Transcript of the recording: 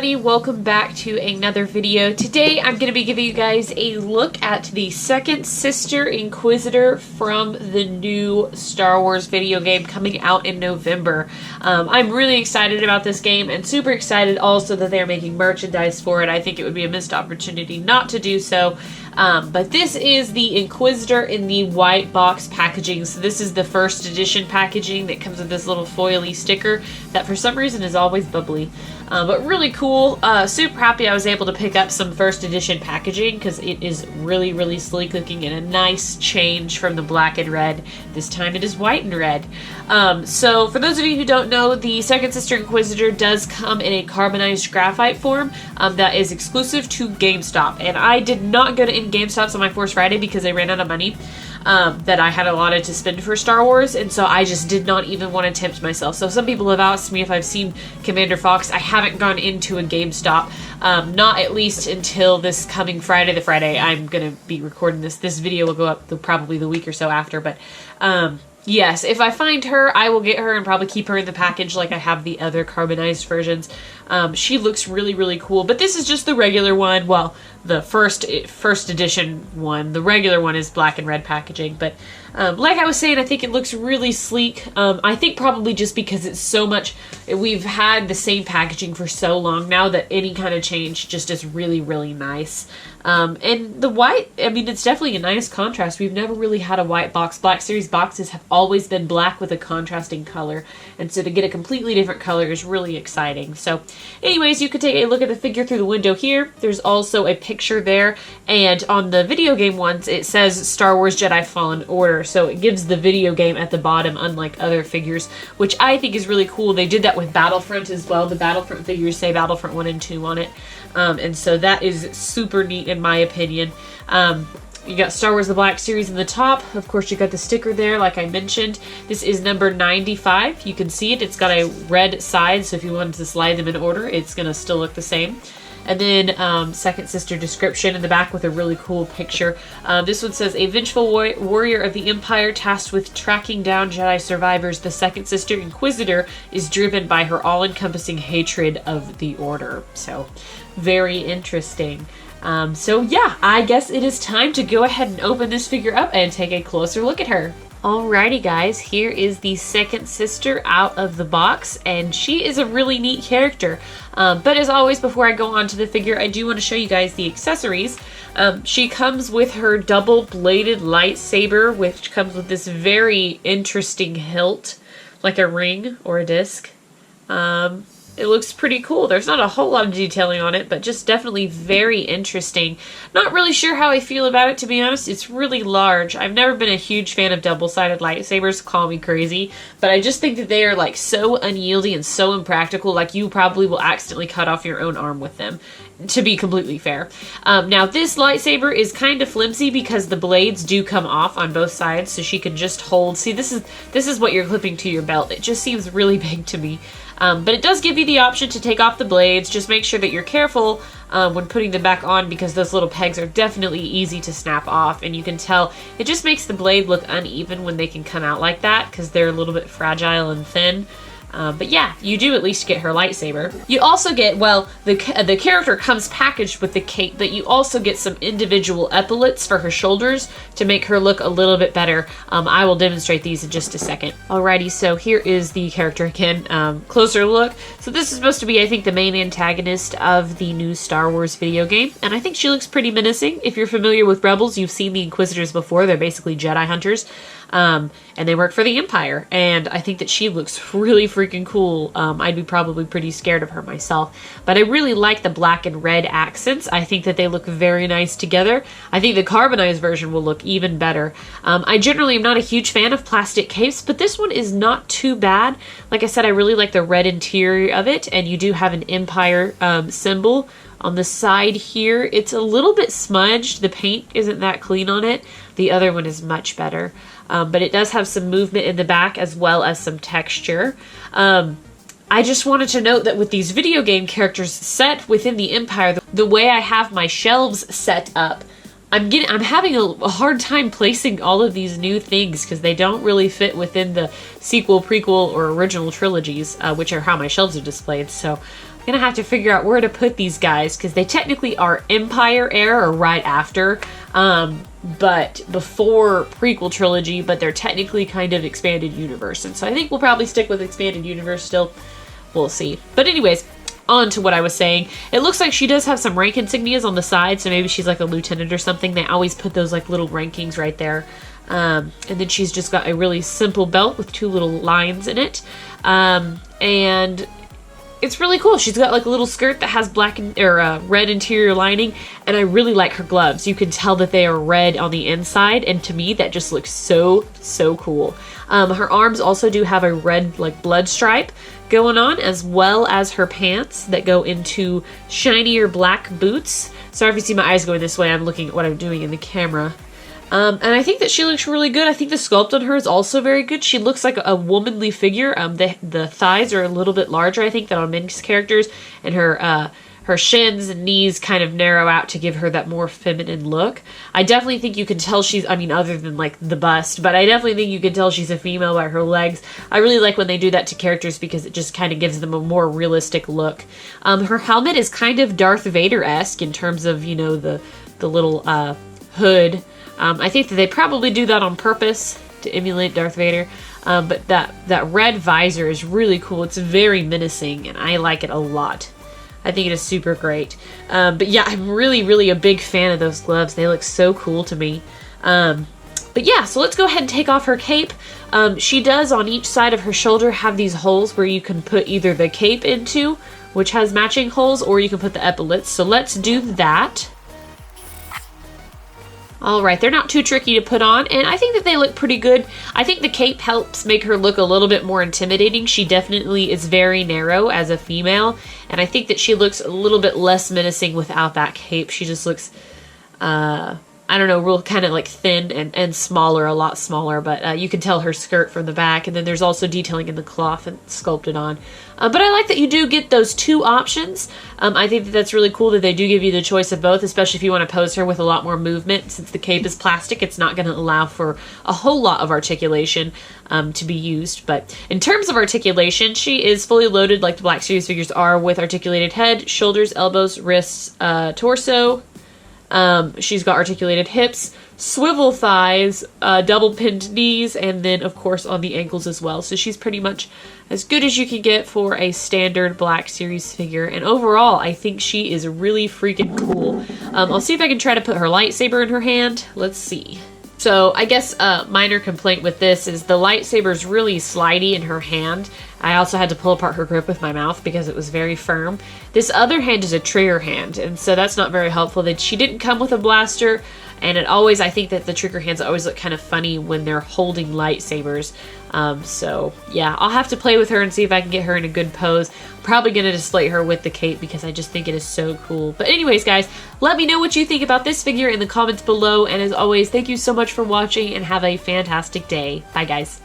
everybody, welcome back to another video. Today I'm going to be giving you guys a look at the second sister Inquisitor from the new Star Wars video game coming out in November. I'm really excited about this game and super excited also that they're making merchandise for it. I think it would be a missed opportunity not to do so. But this is the Inquisitor in the white box packaging. So this is the first edition packaging that comes with this little foily sticker that for some reason is always bubbly. But really cool. Super happy I was able to pick up some first edition packaging because it is really sleek looking and a nice change from the black and red. This time it is white and red. So for those of you who don't know, the second sister Inquisitor does come in a carbonized graphite form that is exclusive to GameStop. And I did not go to any GameStops on my Force Friday because I ran out of money that I had allotted to spend for Star Wars, and so I just did not even want to tempt myself. So some people have asked me if I've seen Commander Fox. I haven't gone into a GameStop, not at least until this coming Friday, the Friday I'm going to be recording this. This video will go up probably the week or so after, but yes, if I find her, I will get her and probably keep her in the package like I have the other carbonized versions. She looks really cool, but this is just the regular one. Well, the first edition one. The regular one is black and red packaging, but like I was saying, I think it looks really sleek. I think probably just because it's so much, we've had the same packaging for so long now that any kind of change just is really nice. And the white, I mean, it's definitely a nice contrast. We've never really had a white box. Black Series boxes have always been black with a contrasting color, and so to get a completely different color is really exciting. So anyways, you could take a look at the figure through the window here. There's also a picture there, and on the video game ones, it says Star Wars Jedi Fallen Order, so it gives the video game at the bottom, unlike other figures, which I think is really cool. They did that with Battlefront as well. The Battlefront figures say Battlefront 1 and 2 on it, and so that is super neat in my opinion. You got Star Wars The Black Series in the top. Of course, you got the sticker there, like I mentioned. This is number 95. You can see it. It's got a red side, so if you wanted to slide them in order, it's going to still look the same. And then second sister description in the back with a really cool picture. This one says, a vengeful warrior of the Empire tasked with tracking down Jedi survivors, the second sister Inquisitor is driven by her all-encompassing hatred of the Order. So, very interesting. So yeah, I guess it is time to go ahead and open this figure up and take a closer look at her. Alrighty guys, here is the second sister out of the box, and she is a really neat character. But as always, before I go on to the figure, I do want to show you guys the accessories. She comes with her double-bladed lightsaber, which comes with this very interesting hilt, like a ring or a disc. It looks pretty cool. There's not a whole lot of detailing on it, but just definitely very interesting. Not really sure how I feel about it, to be honest. It's really large. I've never been a huge fan of double-sided lightsabers. Call me crazy. But I just think that they are like so unyielding and so impractical. Like you probably will accidentally cut off your own arm with them, to be completely fair. Now this lightsaber is kind of flimsy because the blades do come off on both sides, so she can just hold. See, this is what you're clipping to your belt. It just seems really big to me. But it does give you the option to take off the blades. Just make sure that you're careful when putting them back on, because those little pegs are definitely easy to snap off, and you can tell it just makes the blade look uneven when they can come out like that because they're a little bit fragile and thin. But yeah, you do at least get her lightsaber. You also get, well, the character comes packaged with the cape, but you also get some individual epaulets for her shoulders to make her look a little bit better. I will demonstrate these in just a second. Alrighty, so here is the character again. Closer look. So this is supposed to be, I think, the main antagonist of the new Star Wars video game, and I think she looks pretty menacing. If you're familiar with Rebels, you've seen the Inquisitors before. They're basically Jedi hunters. And they work for the Empire, and I think that she looks really freaking cool. I'd be probably pretty scared of her myself, but I really like the black and red accents. I think that they look very nice together. I think the carbonized version will look even better. I generally am not a huge fan of plastic capes, but this one is not too bad. Like I said, I really like the red interior of it, and you do have an Empire symbol on the side here. It's a little bit smudged. The paint isn't that clean on it. The other one is much better. But it does have some movement in the back as well as some texture. I just wanted to note that with these video game characters set within the Empire, the way I have my shelves set up, I'm having a hard time placing all of these new things because they don't really fit within the sequel, prequel, or original trilogies, which are how my shelves are displayed. So gonna have to figure out where to put these guys, because they technically are Empire era or right after, but before prequel trilogy, but they're technically kind of expanded universe. And so I think we'll probably stick with expanded universe still. We'll see. But anyways, on to what I was saying. It looks like she does have some rank insignias on the side, so maybe she's like a lieutenant or something. They always put those like little rankings right there. And then she's just got a really simple belt with 2 little lines in it. And it's really cool. She's got like a little skirt that has black or red interior lining, and I really like her gloves. You can tell that they are red on the inside, and to me that just looks so cool. Her arms also do have a red like blood stripe going on, as well as her pants that go into shinier black boots. Sorry if you see my eyes going this way, I'm looking at what I'm doing in the camera. And I think that she looks really good. I think the sculpt on her is also very good. She looks like a womanly figure. The thighs are a little bit larger, I think, than on Minx's characters, and her shins and knees kind of narrow out to give her that more feminine look. I definitely think you can tell she's, I mean, other than like the bust, but I definitely think you can tell she's a female by her legs. I really like when they do that to characters because it just kind of gives them a more realistic look. Her helmet is kind of Darth Vader-esque in terms of, you know, the little hood. I think that they probably do that on purpose to emulate Darth Vader, but that red visor is really cool. It's very menacing, and I like it a lot. I think it is super great. But yeah, I'm really a big fan of those gloves. They look so cool to me. But yeah, so let's go ahead and take off her cape. She does, on each side of her shoulder, have these holes where you can put either the cape into, which has matching holes, or you can put the epaulets. So let's do that. Alright, they're not too tricky to put on, and I think that they look pretty good. I think the cape helps make her look a little bit more intimidating. She definitely is very narrow as a female, and I think that she looks a little bit less menacing without that cape. She just looks, I don't know, real kind of like thin and smaller, a lot smaller, but you can tell her skirt from the back, and then there's also detailing in the cloth and sculpted on. But I like that you do get those 2 options. I think that that's really cool that they do give you the choice of both, especially if you want to pose her with a lot more movement. Since the cape is plastic, it's not going to allow for a whole lot of articulation to be used. But in terms of articulation, she is fully loaded like the Black Series figures are, with articulated head, shoulders, elbows, wrists, torso. She's got articulated hips, swivel thighs, double pinned knees, and then of course on the ankles as well. So she's pretty much as good as you can get for a standard Black Series figure. And overall, I think she is really freaking cool. I'll see if I can try to put her lightsaber in her hand. Let's see. So I guess a minor complaint with this is the lightsaber is really slidey in her hand. I also had to pull apart her grip with my mouth because it was very firm. This other hand is a trigger hand, and so that's not very helpful. That she didn't come with a blaster, and it always, I think that the trigger hands always look kind of funny when they're holding lightsabers. So yeah, I'll have to play with her and see if I can get her in a good pose. Probably gonna display her with the cape because I just think it is so cool. But anyways, guys, let me know what you think about this figure in the comments below, and as always, thank you so much for watching and have a fantastic day. Bye, guys.